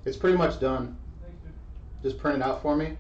It's pretty much done. Thanks, dude. Just print it out for me.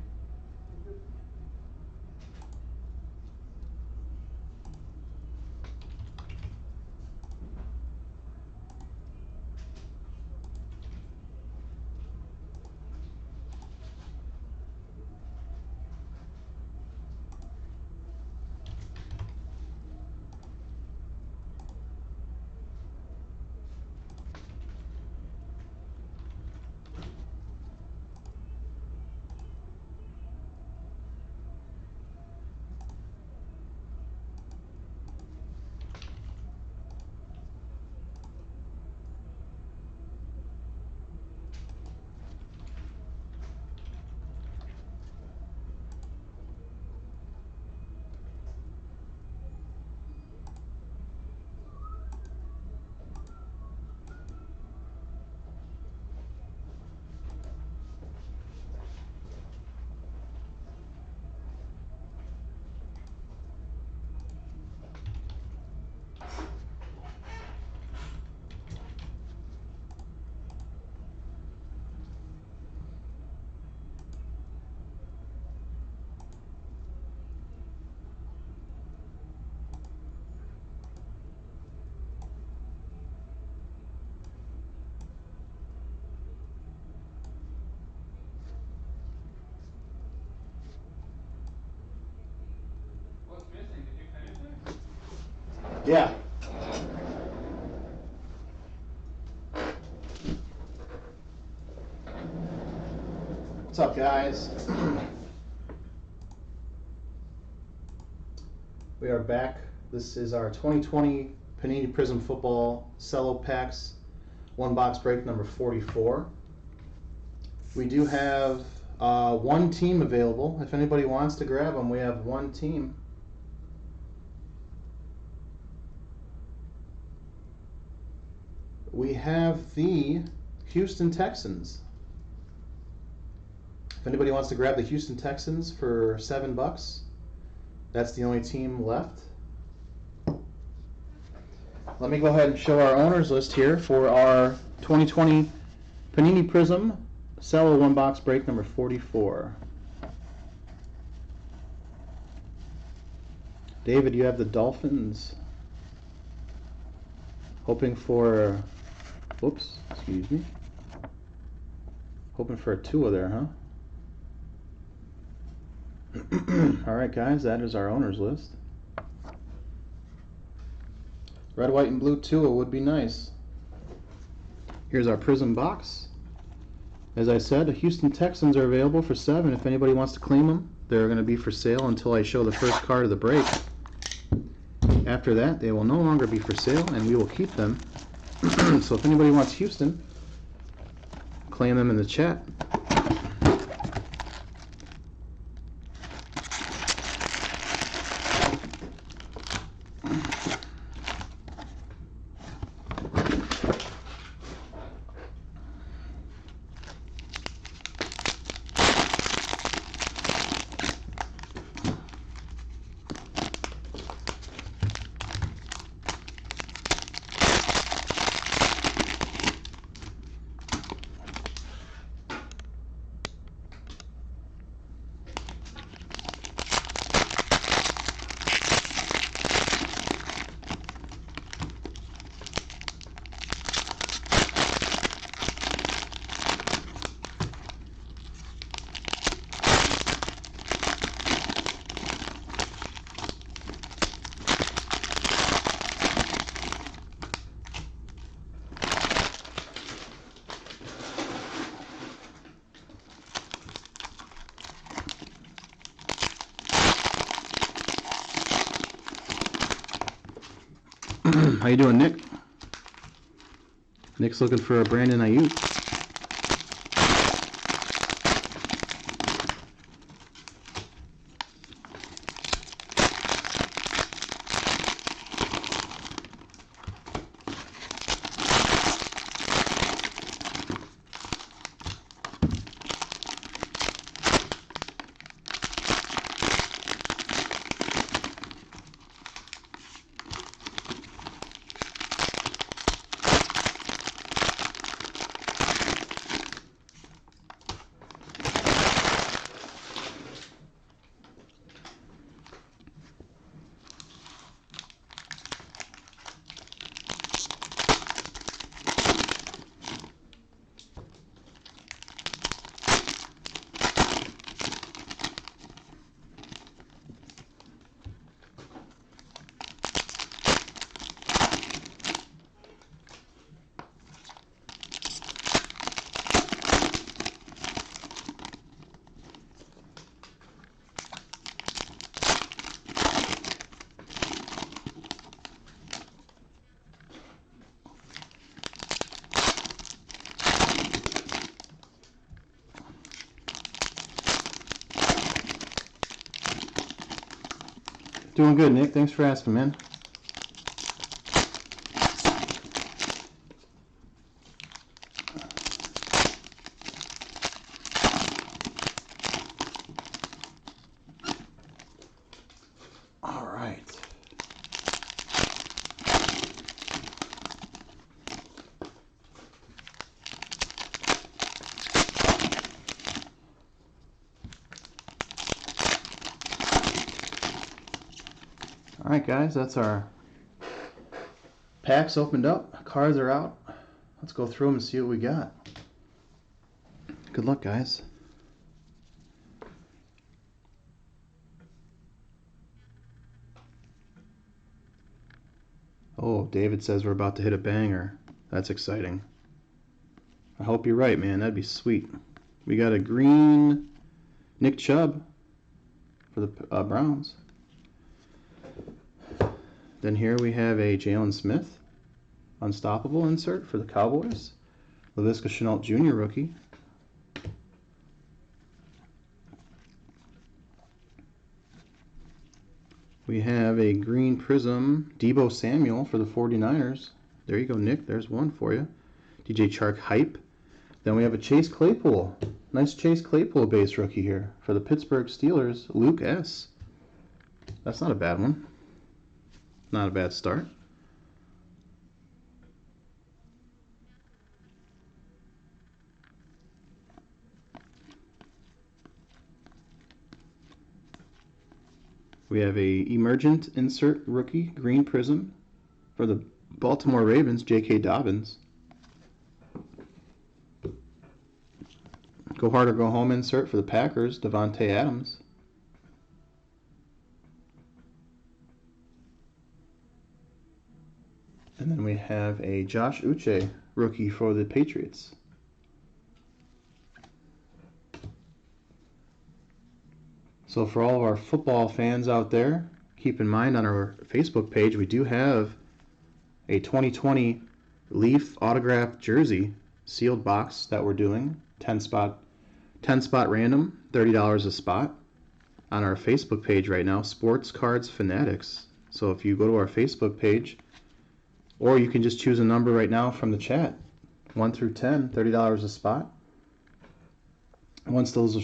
What's missing? Did you finish it? Yeah. What's up, guys? We are back. This is our 2020 Panini Prizm Football Cello Packs one box break number 44. We do have one team available. If anybody wants to grab them, we have one team. We have the Houston Texans. If anybody wants to grab the Houston Texans for $7, that's the only team left. Let me go ahead and show our owners list here for our 2020 Panini Prizm Cello one box break number 44. David, you have the Dolphins. Hoping for, whoops, excuse me. Hoping for a Tua there, huh? Alright guys, that is our owners list. Red, white, and blue Tua would be nice. Here's our Prizm box. As I said, the Houston Texans are available for $7. If anybody wants to claim them, they're going to be for sale until I show the first card of the break. After that, they will no longer be for sale, and we will keep them. So if anybody wants Houston, claim them in the chat. How you doing, Nick? Nick's looking for a Brandon Ayuk. Doing good, Nick. Thanks for asking, man. All right. All right, guys, that's our packs opened up. Cards are out. Let's go through them and see what we got. Good luck, guys. Oh, David says we're about to hit a banger. That's exciting. I hope you're right, man. That'd be sweet. We got a green Nick Chubb for the Browns. Then here we have a Jalen Smith Unstoppable insert for the Cowboys. LaVisca Chenault Jr. rookie. We have a green Prizm Deebo Samuel for the 49ers. There you go, Nick. There's one for you. DJ Chark hype. Then we have a Chase Claypool. Nice Chase Claypool base rookie here for the Pittsburgh Steelers. Luke S. That's not a bad one. Not a bad start. We have a emergent insert rookie green Prizm for the Baltimore Ravens, J.K. Dobbins. Go hard or go home insert for the Packers, Devontae Adams. And then we have a Josh Uche rookie for the Patriots. So for all of our football fans out there, keep in mind on our Facebook page, we do have a 2020 Leaf autographed jersey sealed box that we're doing, 10 spot random, $30 a spot on our Facebook page right now, Sports Cards Fanatics. So if you go to our Facebook page, or you can just choose a number right now from the chat, 1 through 10, $30 a spot. Once those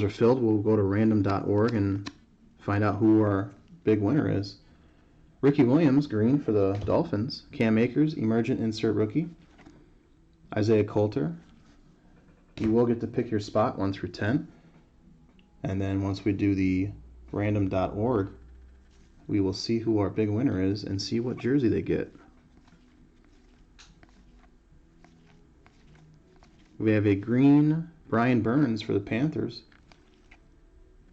are filled, we'll go to random.org and find out who our big winner is. Ricky Williams, green for the Dolphins. Cam Akers, emergent insert rookie. Isaiah Coulter. You will get to pick your spot 1 through 10. And then once we do the random.org, we will see who our big winner is and see what jersey they get. We have a green Brian Burns for the Panthers.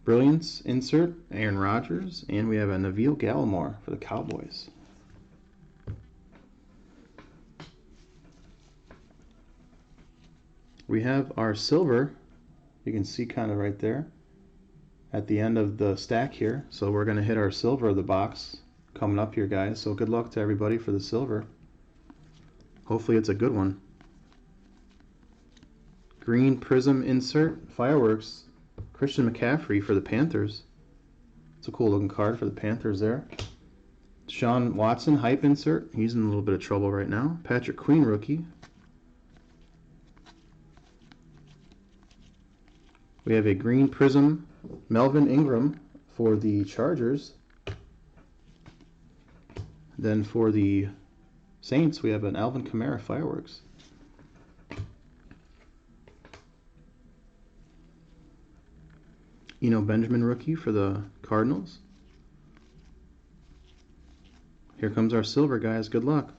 Brilliance insert, Aaron Rodgers. And we have a Neville Gallimore for the Cowboys. We have our silver. You can see kind of right there at the end of the stack here. So we're going to hit our silver of the box coming up here, guys. So good luck to everybody for the silver. Hopefully it's a good one. Green Prizm insert, Fireworks, Christian McCaffrey for the Panthers. It's a cool looking card for the Panthers there. Sean Watson hype insert. He's in a little bit of trouble right now. Patrick Queen rookie. We have a green Prizm Melvin Ingram for the Chargers. Then for the Saints, we have an Alvin Kamara Fireworks. Benjamin rookie for the Cardinals. Here comes our silver, guys. Good luck.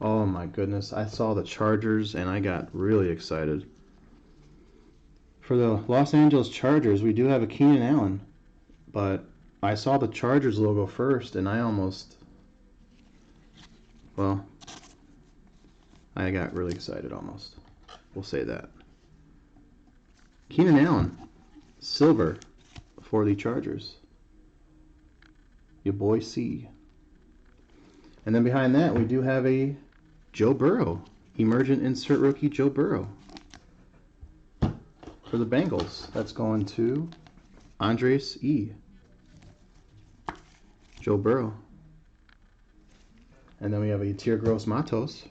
Oh my goodness. I saw the Chargers and I got really excited. For the Los Angeles Chargers, we do have a Keenan Allen. But I saw the Chargers logo first and I got really excited almost. We'll say that. Keenan Allen. Silver for the Chargers. Your boy C. And then behind that, we do have a Joe Burrow. Emergent insert rookie Joe Burrow. For the Bengals, that's going to Andres E. Joe Burrow. And then we have a Tier Gross Matos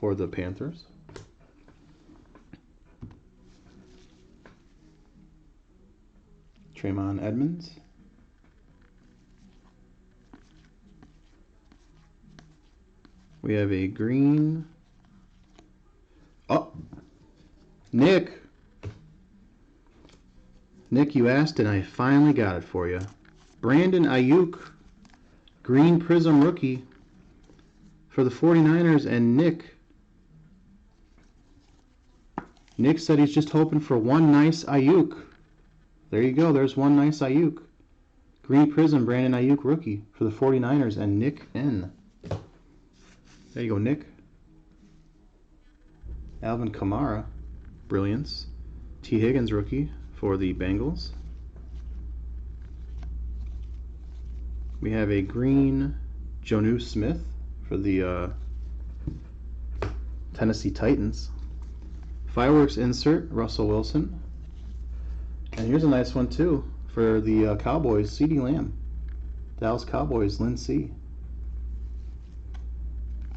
for the Panthers. Tremon Edmonds. We have a green. Oh, Nick. Nick, you asked and I finally got it for you. Brandon Ayuk, green Prizm rookie for the 49ers, and Nick said he's just hoping for one nice Ayuk. There you go, there's one nice Ayuk. Green Prizm, Brandon Ayuk rookie for the 49ers, and Nick N. There you go, Nick. Alvin Kamara, brilliance. T. Higgins rookie for the Bengals. We have a green Jonnu Smith for the Tennessee Titans. Fireworks insert, Russell Wilson. And here's a nice one too for the Cowboys, CeeDee Lamb. Dallas Cowboys, Lynn C.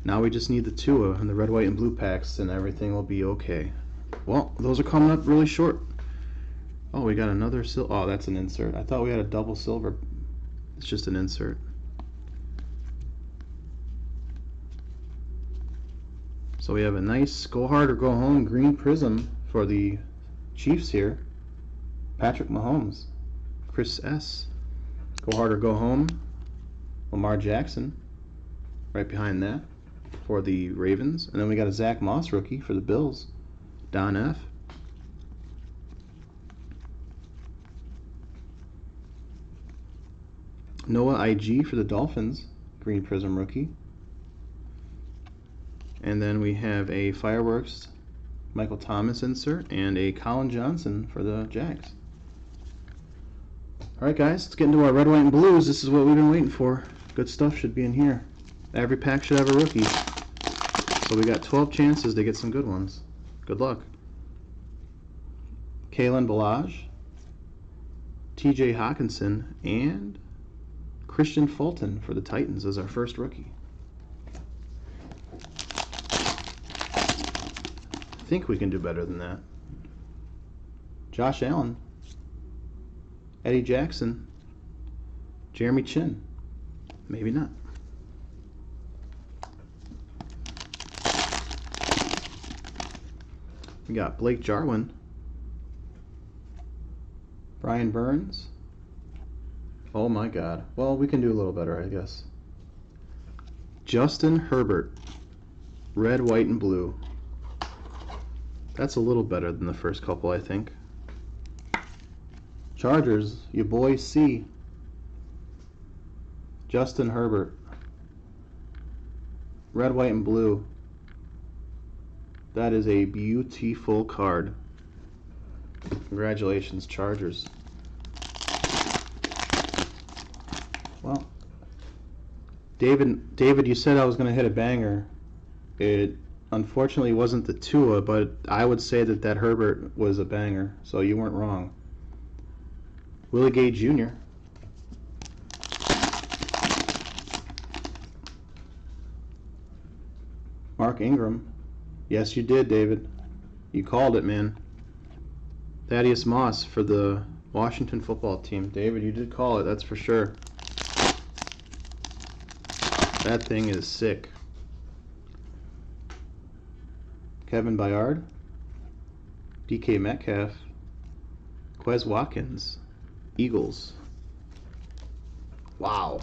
Now we just need the Tua and the red, white, and blue packs, and everything will be okay. Well, those are coming up really short. Oh, we got another silver. Oh, that's an insert. I thought we had a double silver. It's just an insert. So we have a nice go hard or go home green Prizm for the Chiefs here. Patrick Mahomes, Chris S. Go hard or go home. Lamar Jackson, right behind that for the Ravens. And then we got a Zach Moss rookie for the Bills. Don F. Noah IG for the Dolphins, green Prizm rookie. And then we have a Fireworks Michael Thomas insert and a Colin Johnson for the Jags. Alright guys, let's get into our red, white, and blues. This is what we've been waiting for. Good stuff should be in here. Every pack should have a rookie. So we got 12 chances to get some good ones. Good luck. Kalen Ballage, TJ Hawkinson, and Christian Fulton for the Titans as our first rookie. I think we can do better than that. Josh Allen, Eddie Jackson, Jeremy Chin. Maybe not. We got Blake Jarwin, Brian Burns. Oh my God. Well, we can do a little better, I guess. Justin Herbert, red, white, and blue. That's a little better than the first couple, I think. Chargers, your boy C. Justin Herbert, red, white, and blue. That is a beautiful card. Congratulations, Chargers. Well, David, you said I was going to hit a banger. It unfortunately wasn't the Tua, but I would say that Herbert was a banger, so you weren't wrong. Willie Gay Jr. Mark Ingram. Yes, you did, David. You called it, man. Thaddeus Moss for the Washington football team. David, you did call it, that's for sure. That thing is sick. Kevin Byard, DK Metcalf, Quez Watkins, Eagles. Wow.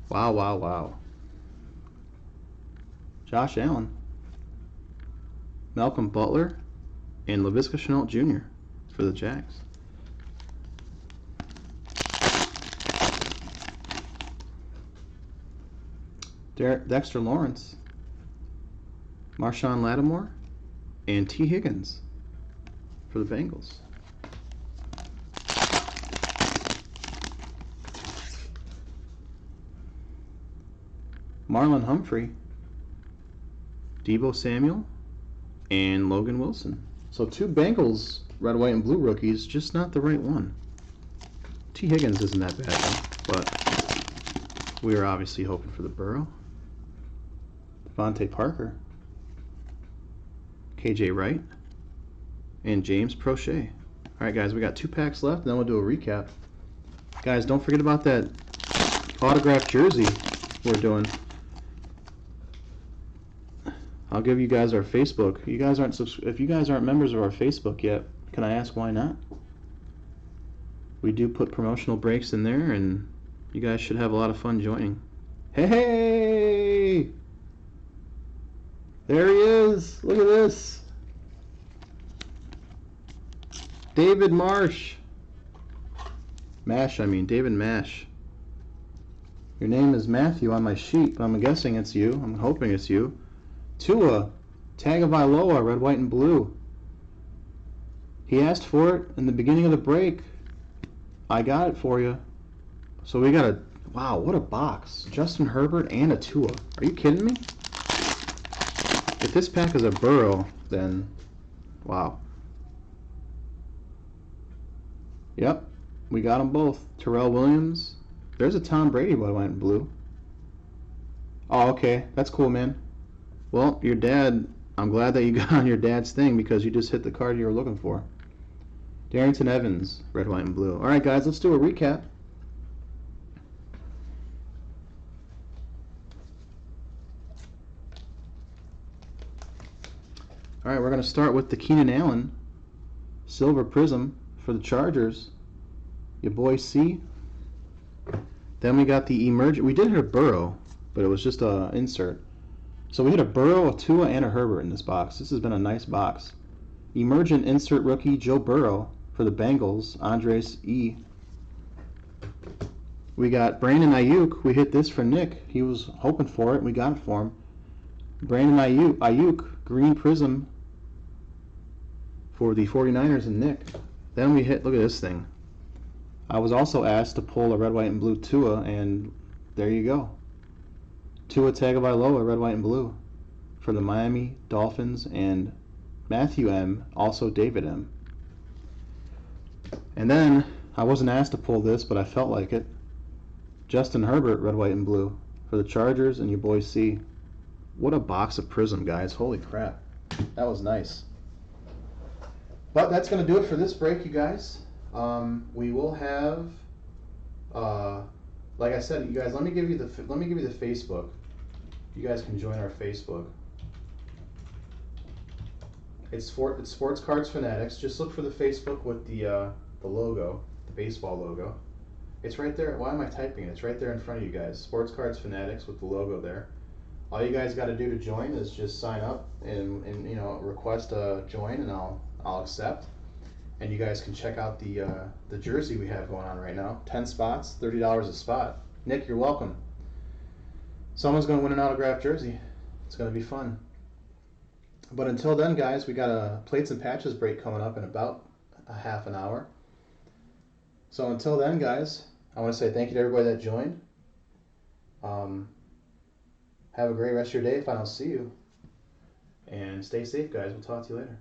Wow, wow, wow. Josh Allen, Malcolm Butler, and Laviska Shenault Jr. for the Jags. Dexter Lawrence, Marshawn Lattimore, and T. Higgins for the Bengals. Marlon Humphrey, Deebo Samuel, and Logan Wilson. So 2 Bengals red, white, and blue rookies, just not the right one. T. Higgins isn't that bad, though, but we were obviously hoping for the Burrow. Devontae Parker, KJ Wright, and James Prochet. All right, guys, we got 2 packs left, and then we'll do a recap. Guys, don't forget about that autographed jersey we're doing. I'll give you guys our Facebook. If you guys aren't members of our Facebook yet, can I ask why not? We do put promotional breaks in there, and you guys should have a lot of fun joining. Hey! There he is! Look at this! David Marsh. David Mash. Your name is Matthew on my sheet, but I'm guessing it's you. I'm hoping it's you. Tua, Tagovailoa, red, white, and blue. He asked for it in the beginning of the break. I got it for you. So we got wow, what a box. Justin Herbert and a Tua. Are you kidding me? If this pack is a Burrow, then wow. Yep, we got them both. Terrell Williams. There's a Tom Brady, red, white, and blue. Oh, okay. That's cool, man. Well, your dad, I'm glad that you got on your dad's thing because you just hit the card you were looking for. Darrington Evans, red, white, and blue. All right, guys, let's do a recap. All right, we're going to start with the Keenan Allen silver Prizm for the Chargers. Your boy C. Then we got the emergent. We did hit a Burrow, but it was just a insert. So we hit a Burrow, a Tua, and a Herbert in this box. This has been a nice box. Emergent insert rookie Joe Burrow for the Bengals, Andres E. We got Brandon Ayuk. We hit this for Nick. He was hoping for it. We got it for him. Brandon Ayuk, green Prizm for the 49ers and Nick. Then we hit, look at this thing. I was also asked to pull a red, white, and blue Tua, and there you go. Tua Tagovailoa, red, white, and blue for the Miami Dolphins, and Matthew M, also David M. And then, I wasn't asked to pull this, but I felt like it. Justin Herbert, red, white, and blue for the Chargers, and your boy C. What a box of Prizm, guys. Holy crap. That was nice. But that's going to do it for this break, you guys. We will have, like I said, you guys, let me give you the Facebook. You guys can join our Facebook. It's Sports Cards Fanatics. Just look for the Facebook with the logo, the baseball logo. It's right there. Why am I typing it? It's right there in front of you guys. Sports Cards Fanatics with the logo there. All you guys got to do to join is just sign up and request a join, and I'll accept. And you guys can check out the jersey we have going on right now. 10 spots, $30 a spot. Nick, you're welcome. Someone's going to win an autographed jersey. It's going to be fun. But until then, guys, we got a plates and patches break coming up in about a half an hour. So until then, guys, I want to say thank you to everybody that joined. Have a great rest of your day if I don't see you. And stay safe, guys. We'll talk to you later.